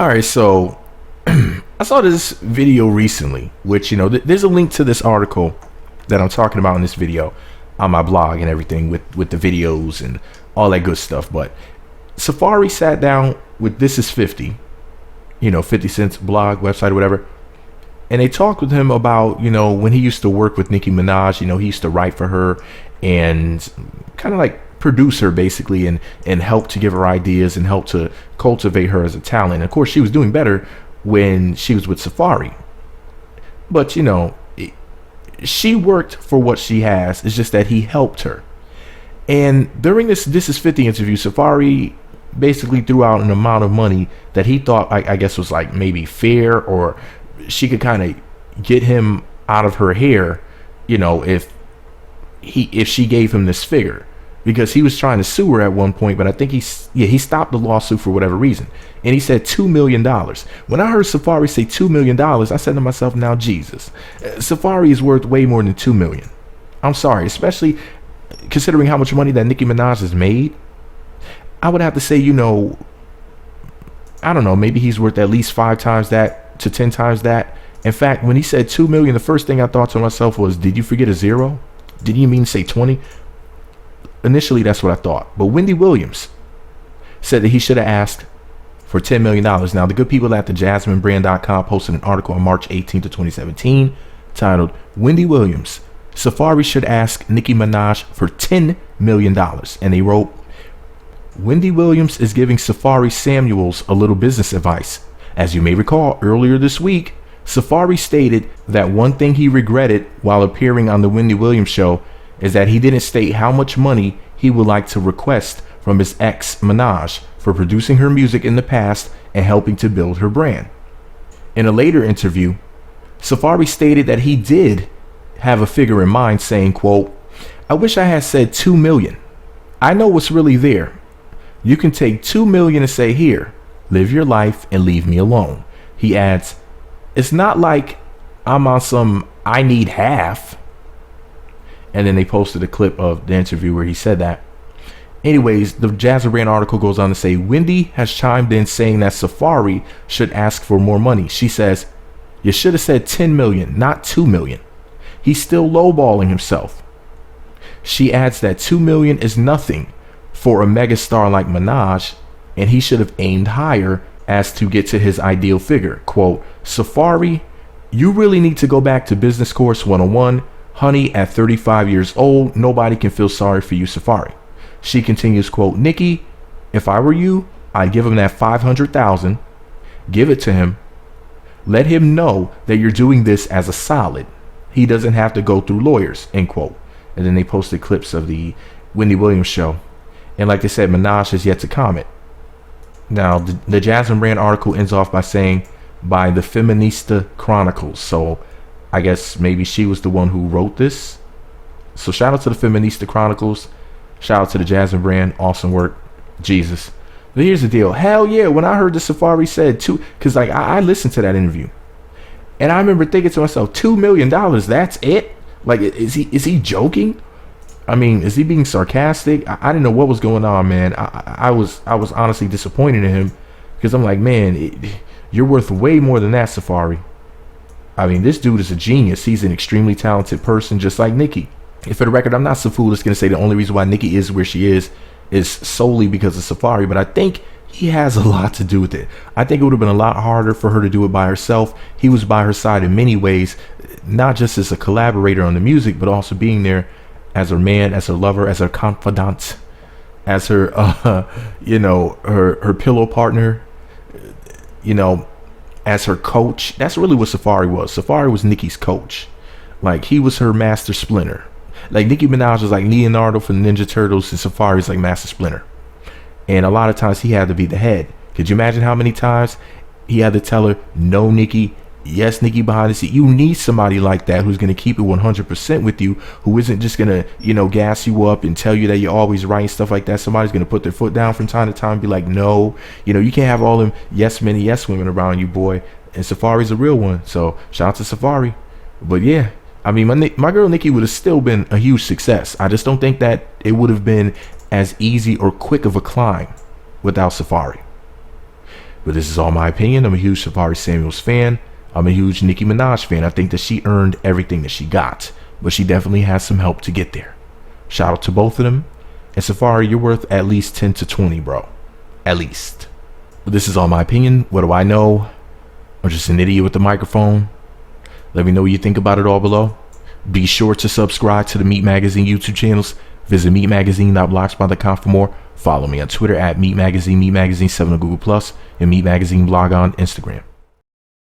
All right, so I saw this video recently, which, there's a link to this article that I'm talking about in this video on my blog and everything with the videos and all that good stuff. But Safaree sat down with This Is 50, 50 Cent's blog, website, or whatever. And they talked with him about, when he used to work with Nicki Minaj, he used to write for her and kind of like produce her basically and help to give her ideas and help to cultivate her as a talent. And of course, she was doing better when she was with Safaree. But, she worked for what she has. It's just that he helped her. And during this Is 50 interview, Safaree basically threw out an amount of money that he thought, I guess, was like maybe fair, or she could kind of get him out of her hair, if she gave him this figure, because he was trying to sue her at one point. But I think he stopped the lawsuit for whatever reason, and he said $2 million. When I heard Safaree say $2 million, I said to myself, now Jesus, Safaree is worth way more than $2 million. I'm sorry, especially considering how much money that Nicki Minaj has made. I would have to say, I don't know, maybe he's worth at least 5 times that to 10 times that. In fact, when he said 2 million, the first thing I thought to myself was, did you forget a zero? Did you mean say 20? Initially, that's what I thought. But Wendy Williams said that he should have asked for $10 million. Now, the good people at the JasmineBrand.com posted an article on March 18th of 2017 titled, Wendy Williams, Safaree should ask Nicki Minaj for $10 million. And they wrote, Wendy Williams is giving Safaree Samuels a little business advice. As you may recall, earlier this week, Safaree stated that one thing he regretted while appearing on the Wendy Williams show is that he didn't state how much money he would like to request from his ex Minaj for producing her music in the past and helping to build her brand. In a later interview, Safaree stated that he did have a figure in mind, saying, quote, I wish I had said 2 million. I know what's really there. You can take 2 million and say, here, live your life and leave me alone. He adds, it's not like I'm on some I need half. And then they posted a clip of the interview where he said that. Anyways, the Jasmine Brand article goes on to say, Wendy has chimed in saying that Safaree should ask for more money. She says, you should have said 10 million, not 2 million. He's still lowballing himself. She adds that 2 million is nothing for a megastar like Minaj, and he should have aimed higher as to get to his ideal figure. Quote, Safaree, you really need to go back to Business Course 101. Honey, at 35 years old, nobody can feel sorry for you, Safaree. She continues, quote, Nicki, if I were you, I'd give him that 500,000, give it to him, let him know that you're doing this as a solid. He doesn't have to go through lawyers, end quote. And then they posted clips of the Wendy Williams show. And like they said, Minaj has yet to comment. Now, the Jasmine Brand article ends off by saying, by the Feminista Chronicles. So I guess maybe she was the one who wrote this. So shout out to the Feminista Chronicles. Shout out to the Jasmine Brand. Awesome work. Jesus. But here's the deal. Hell yeah, when I heard the Safaree said because like I listened to that interview. And I remember thinking to myself, $2 million, that's it? Like, is he joking? I mean, is he being sarcastic? I didn't know what was going on, man. I was honestly disappointed in him, because I'm like, man, you're worth way more than that, Safaree. I mean, this dude is a genius. He's an extremely talented person, just like Nicki. And for the record, I'm not so foolish going to say the only reason why Nicki is where she is solely because of Safaree, but I think he has a lot to do with it. I think it would have been a lot harder for her to do it by herself. He was by her side in many ways, not just as a collaborator on the music, but also being there as her man, as her lover, as her confidant, as her, her pillow partner, as her coach. That's really what Safaree was. Safaree was Nicki's coach. Like, he was her master splinter. Like, Nicki Minaj was like Leonardo from Ninja Turtles, and Safaree's like Master Splinter. And a lot of times he had to be the head. Could you imagine how many times he had to tell her, no, Nicki, yes, Nicki behind the seat. You need somebody like that who's going to keep it 100% with you, who isn't just going to, gas you up and tell you that you're always right and stuff like that. Somebody's going to put their foot down from time to time and be like, no, you can't have all them yes men and yes women around you, boy. And Safaree's a real one. So shout out to Safaree. But yeah, I mean, my girl Nicki would have still been a huge success. I just don't think that it would have been as easy or quick of a climb without Safaree. But this is all my opinion. I'm a huge Safaree Samuels fan. I'm a huge Nicki Minaj fan. I think that she earned everything that she got, but she definitely has some help to get there. Shout out to both of them. And Safaree, you're worth at least 10 to 20, bro. At least. But this is all my opinion. What do I know? I'm just an idiot with the microphone. Let me know what you think about it all below. Be sure to subscribe to the Meat Magazine YouTube channels. Visit meatmagazine.blogspot.com for more. Follow me on Twitter at Meat Magazine, Meat Magazine 7 on Google+, and Meat Magazine blog on Instagram.